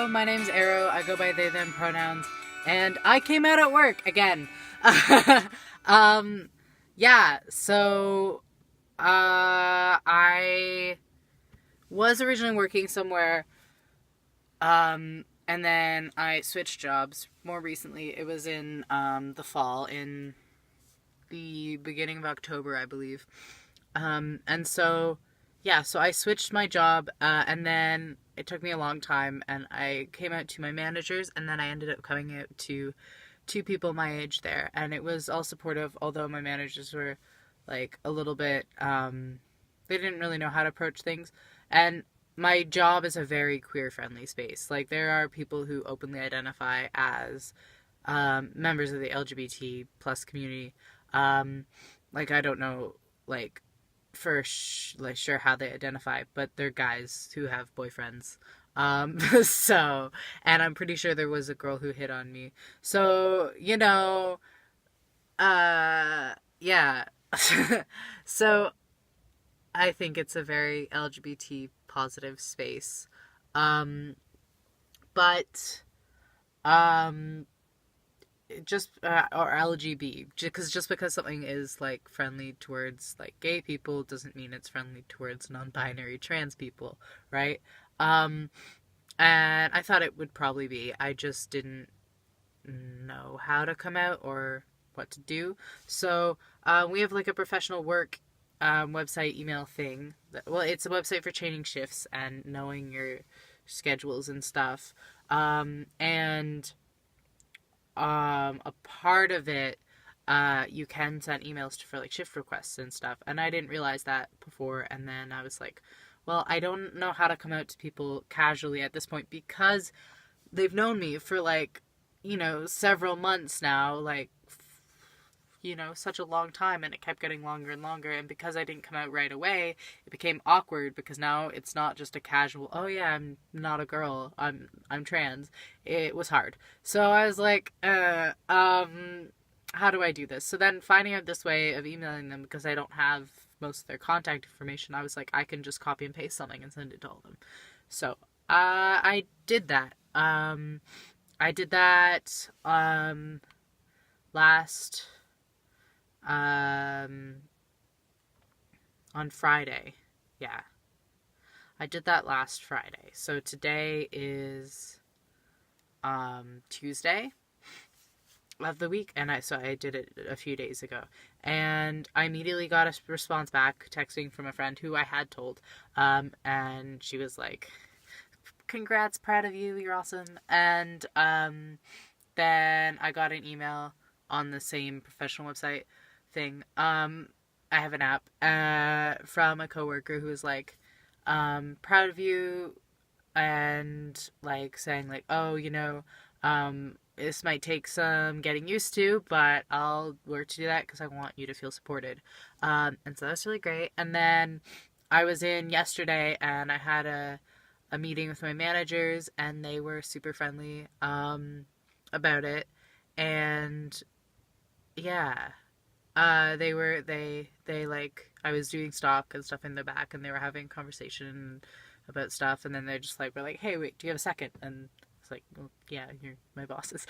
Hello, my name's Arrow. I go by they, them pronouns. And I came out at work again. um, yeah, so, I was originally working somewhere, and then I switched jobs. More recently, it was in, the fall, in the beginning of October, I believe. And so, yeah, so I switched my job, and then it took me a long time, and I came out to my managers, and then I ended up coming out to two people my age there, and it was all supportive, although my managers were, like, a little bit, they didn't really know how to approach things, and my job is a very queer-friendly space. Like, there are people who openly identify as, members of the LGBT plus community. Like, I don't know, like, sure how they identify, but they're guys who have boyfriends. So, and I'm pretty sure there was a girl who hit on me. So, yeah. So, I think it's a very LGBT positive space. Um, but, um, just or LGB, just because something is like friendly towards like gay people doesn't mean it's friendly towards non-binary trans people, right? um and I thought it would probably be. I just didn't know how to come out or what to do. So we have like a professional work website email thing well, it's a website for changing shifts and knowing your schedules and stuff. And a part of it, you can send emails for like shift requests and stuff, and I didn't realize that before. And then I was like, well, I don't know how to come out to people casually at this point because they've known me for like, several months now, like, such a long time, and it kept getting longer and longer. And because I didn't come out right away, it became awkward because now it's not just a casual, oh yeah, I'm not a girl, I'm trans. It was hard. So I was like, how do I do this? So then finding out this way of emailing them, because I don't have most of their contact information, I was like, I can just copy and paste something and send it to all of them. So I did that. I did that last on Friday. Yeah. I did that last Friday. So today is Tuesday of the week, and I did it a few days ago. And I immediately got a response back texting from a friend who I had told. And she was like, "Congrats, proud of you, you're awesome." And then I got an email on the same professional website thing. I have an app from a coworker who was like, proud of you, and like saying like, oh, this might take some getting used to, but I'll work to do that because I want you to feel supported. And so that's really great. And then I was in yesterday, and I had a meeting with my managers, and they were super friendly about it. And yeah, they like, I was doing stock and stuff in the back, and they were having a conversation about stuff, and then they just like were like, "Hey, wait, do you have a second?" And it's like, well, yeah, you're my bosses.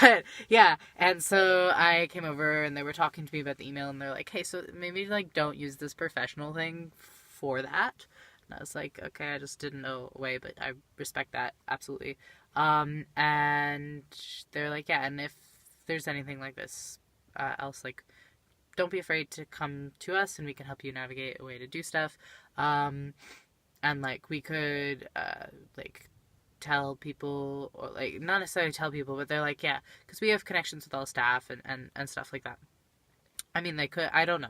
but yeah, and so I came over, and they were talking to me about the email, and they're like, "Hey, so maybe like don't use this professional thing for that." And I was like, "Okay, I just didn't know a way, but I respect that absolutely." And they're like, "Yeah, and if there's anything like this else, like, don't be afraid to come to us, and we can help you navigate a way to do stuff." And like, we could like tell people, or like not necessarily tell people, but they're like, yeah, because we have connections with all staff and stuff like that. I mean, they could, I don't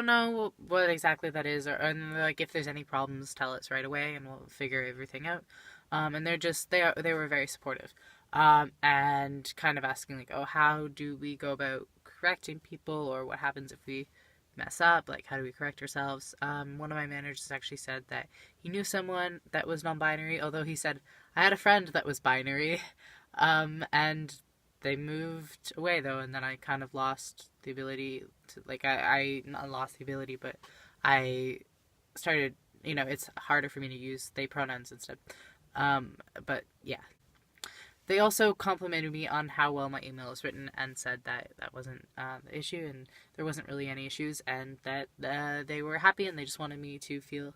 know what exactly that is, and they're like, if there's any problems, tell us right away and we'll figure everything out. And they were very supportive. And kind of asking like, oh, how do we go about correcting people, or what happens if we mess up? Like, how do we correct ourselves? One of my managers actually said that he knew someone that was non-binary, although he said, I had a friend that was binary, and they moved away though, and then I kind of lost the ability to, like, I not lost the ability, but I started, it's harder for me to use they pronouns instead. But yeah. They also complimented me on how well my email is written and said that that wasn't the issue and there wasn't really any issues, and that they were happy and they just wanted me to feel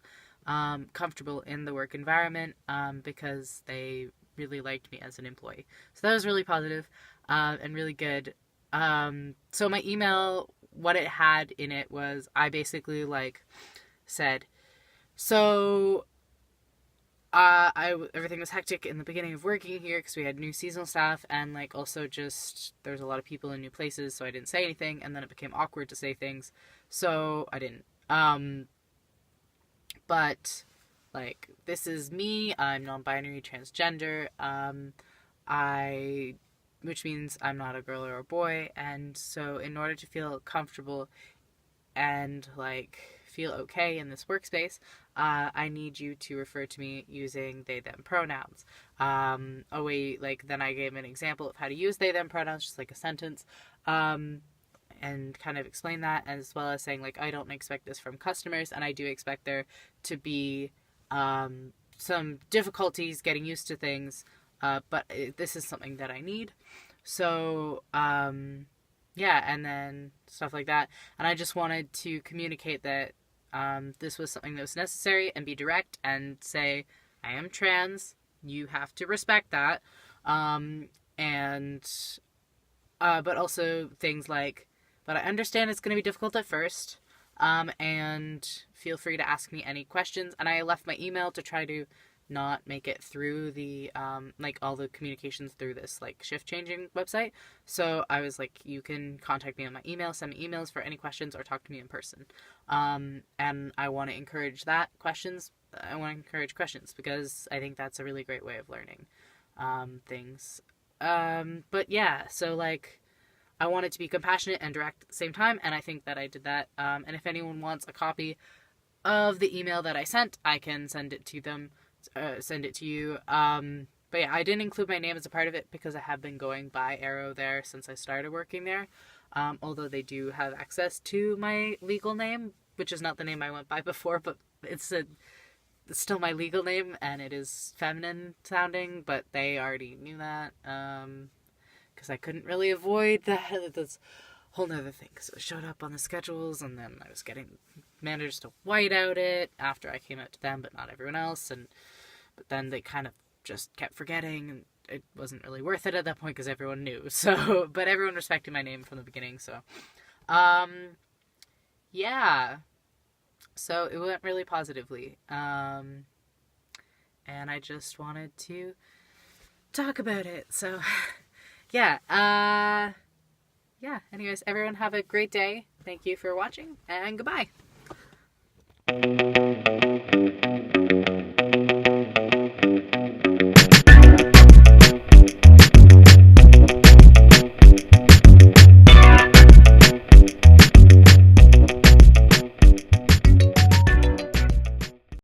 comfortable in the work environment because they really liked me as an employee. So that was really positive and really good. So my email, what it had in it was, I basically said, so everything was hectic in the beginning of working here because we had new seasonal staff, and also just there's a lot of people in new places, so I didn't say anything, and then it became awkward to say things, so I didn't. But this is me. I'm non-binary, transgender. Which means I'm not a girl or a boy, and so in order to feel comfortable and feel okay in this workspace, I need you to refer to me using they them pronouns. Then I gave an example of how to use they them pronouns, just a sentence, and kind of explain that, as well as saying I don't expect this from customers, and I do expect there to be some difficulties getting used to things, but this is something that I need. So yeah, and then stuff like that. And I just wanted to communicate that this was something that was necessary, and be direct and say, I am trans, you have to respect that. But also things but I understand it's going to be difficult at first, and feel free to ask me any questions. And I left my email to try to not make it through the all the communications through this shift changing website. So I was you can contact me on my email, send me emails for any questions, or talk to me in person. And I want to encourage questions because I think that's a really great way of learning things. But yeah, so I wanted to be compassionate and direct at the same time, and I think that I did that. And if anyone wants a copy of the email that I sent, I can send it to them. Send it to you. But yeah, I didn't include my name as a part of it because I have been going by Arrow there since I started working there. Although they do have access to my legal name, which is not the name I went by before, but it's still my legal name, and it is feminine sounding, but they already knew that. Because I couldn't really avoid that. That's a whole nother thing, because it showed up on the schedules, and then I was getting managers to white out it after I came out to them, but not everyone else, but then they kind of just kept forgetting, and it wasn't really worth it at that point because everyone knew. So, but everyone respected my name from the beginning, so yeah, so it went really positively, and I just wanted to talk about it. So yeah, anyways, everyone have a great day. Thank you for watching, and goodbye.